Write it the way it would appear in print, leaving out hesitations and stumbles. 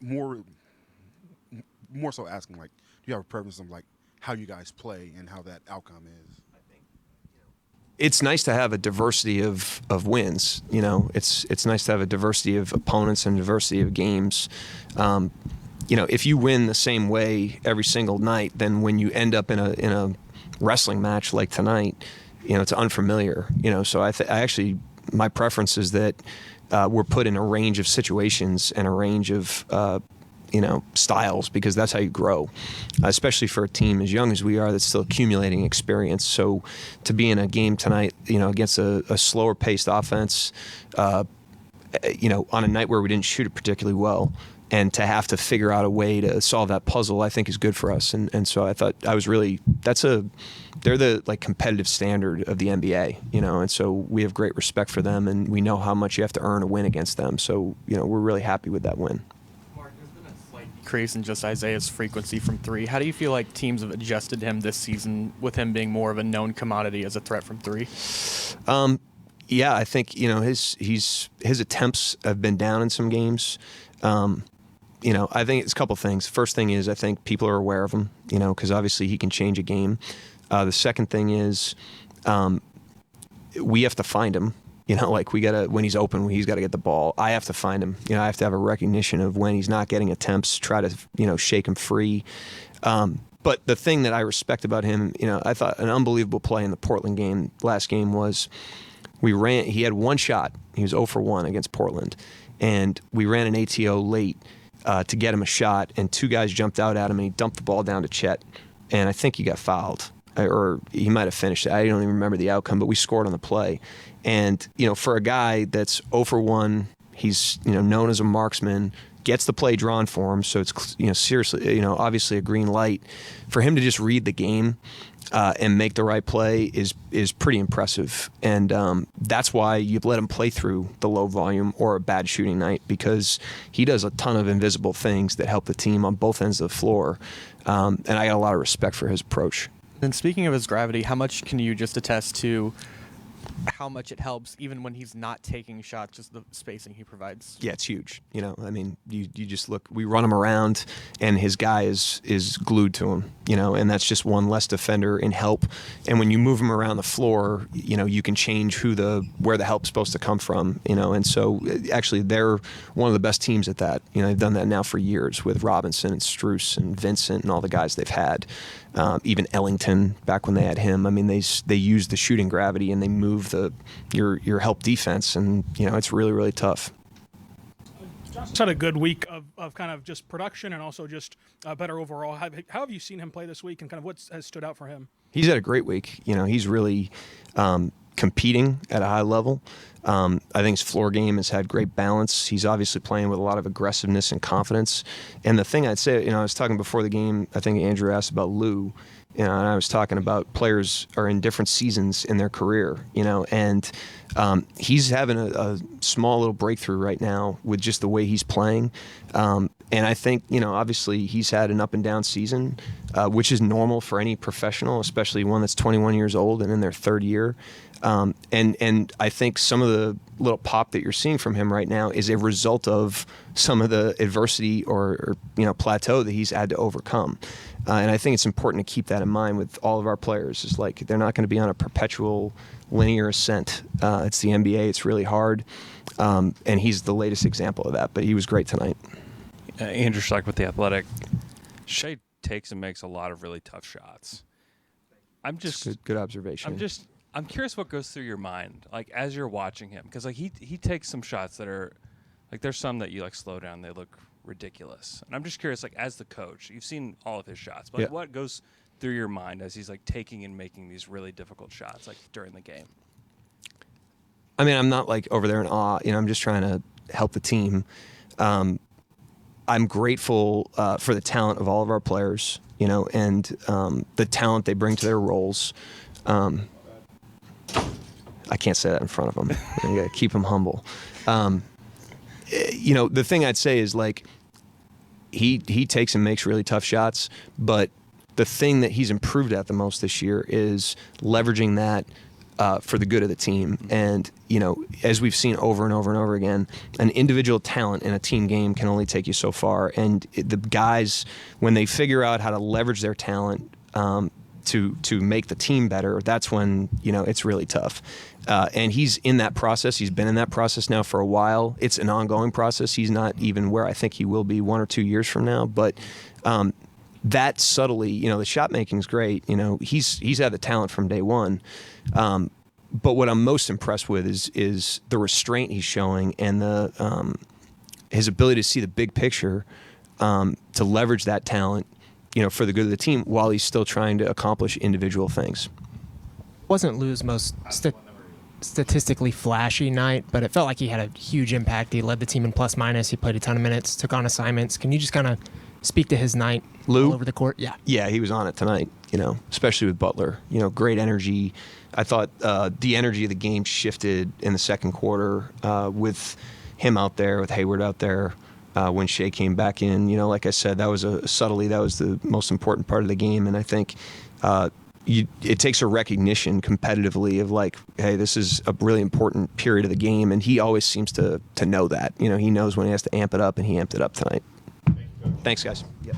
more more so asking, like, do you have a preference of like how you guys play and how that outcome is? It's nice to have a diversity of wins. It's nice to have a diversity of opponents and diversity of games. If you win the same way every single night, then when you end up in a wrestling match like tonight, it's unfamiliar. So I actually, my preference is that we're put in a range of situations and a range of styles, because that's how you grow, especially for a team as young as we are that's still accumulating experience. So to be in a game tonight, against a slower paced offense, on a night where we didn't shoot it particularly well, and to have to figure out a way to solve that puzzle, I think is good for us. And so I thought they're the like competitive standard of the NBA, and so we have great respect for them, and we know how much you have to earn a win against them. So, we're really happy with that win. Decrease in just Isaiah's frequency from three. How do you feel like teams have adjusted him this season with him being more of a known commodity as a threat from three? Yeah, I think his attempts have been down in some games. I think it's a couple things. First thing is I think people are aware of him, because obviously he can change a game. The second thing is we have to find him. Like when he's open, he's got to get the ball. I have to find him. I have to have a recognition of when he's not getting attempts, try to, shake him free. But the thing that I respect about him, I thought an unbelievable play in the Portland game, last game, was he had one shot. He was 0 for 1 against Portland. And we ran an ATO late to get him a shot, and two guys jumped out at him, and he dumped the ball down to Chet. And I think he got fouled, or he might have finished it. I don't even remember the outcome, but we scored on the play. And, for a guy that's 0 for 1, he's, known as a marksman, gets the play drawn for him. So it's, seriously, obviously a green light. For him to just read the game and make the right play is pretty impressive. And that's why you let him play through the low volume or a bad shooting night, because he does a ton of invisible things that help the team on both ends of the floor. And I got a lot of respect for his approach. And speaking of his gravity, how much can you just attest to how much it helps even when he's not taking shots, just the spacing he provides? Yeah, it's huge. You just look, we run him around and his guy is glued to him, and that's just one less defender in help. And when you move him around the floor, you can change where the help's supposed to come from, and so actually they're one of the best teams at that. They've done that now for years with Robinson and Strus and Vincent and all the guys they've had. Even Ellington, back when they had him. I mean, they use the shooting gravity and they move your help defense, and it's really, really tough. John's had a good week of kind of just production and also just better overall. How have you seen him play this week, and kind of what has stood out for him? He's had a great week. He's really competing at a high level. I think his floor game has had great balance. He's obviously playing with a lot of aggressiveness and confidence. And the thing I'd say, I was talking before the game, I think Andrew asked about Lou, and I was talking about players are in different seasons in their career, and he's having a small little breakthrough right now with just the way he's playing. And I think, obviously he's had an up and down season, which is normal for any professional, especially one that's 21 years old and in their third year. And I think some of the little pop that you're seeing from him right now is a result of some of the adversity or plateau that he's had to overcome. And I think it's important to keep that in mind with all of our players. It's like they're not going to be on a perpetual linear ascent. It's the NBA. It's really hard. And he's the latest example of that. But he was great tonight. Andrew Schleck with The Athletic. Shea takes and makes a lot of really tough shots. I'm just good observation. I'm curious what goes through your mind, like as you're watching him, because like he takes some shots that are, like there's some that you like slow down, they look ridiculous, and I'm just curious, like as the coach, you've seen all of his shots, but like, what goes through your mind as he's like taking and making these really difficult shots, like during the game? I mean, I'm not like over there in awe, I'm just trying to help the team. I'm grateful for the talent of all of our players, and the talent they bring to their roles. I can't say that in front of them. You got to keep them humble. The thing I'd say is like he takes and makes really tough shots, but the thing that he's improved at the most this year is leveraging that for the good of the team. And, as we've seen over and over and over again, an individual talent in a team game can only take you so far. And the guys, when they figure out how to leverage their talent to make the team better, that's when, it's really tough. And he's in that process. He's been in that process now for a while. It's an ongoing process. He's not even where I think he will be 1 or 2 years from now. But that subtly, the shot making's great. He's had the talent from day one. But what I'm most impressed with is the restraint he's showing and his ability to see the big picture, to leverage that talent, for the good of the team while he's still trying to accomplish individual things. Wasn't Lou's most statistically flashy night, but it felt like he had a huge impact. He led the team in plus minus. He played a ton of minutes, took on assignments. Can you just kind of speak to his night Lou? all over the court? Yeah. Yeah, he was on it tonight, especially with Butler. Great energy. I thought the energy of the game shifted in the second quarter with him out there, with Hayward out there. When Shea came back in, like I said, that was that was the most important part of the game. And I think it takes a recognition competitively of like, hey, this is a really important period of the game. And he always seems to know that. He knows when he has to amp it up, and he amped it up tonight. Thanks, guys. Yep.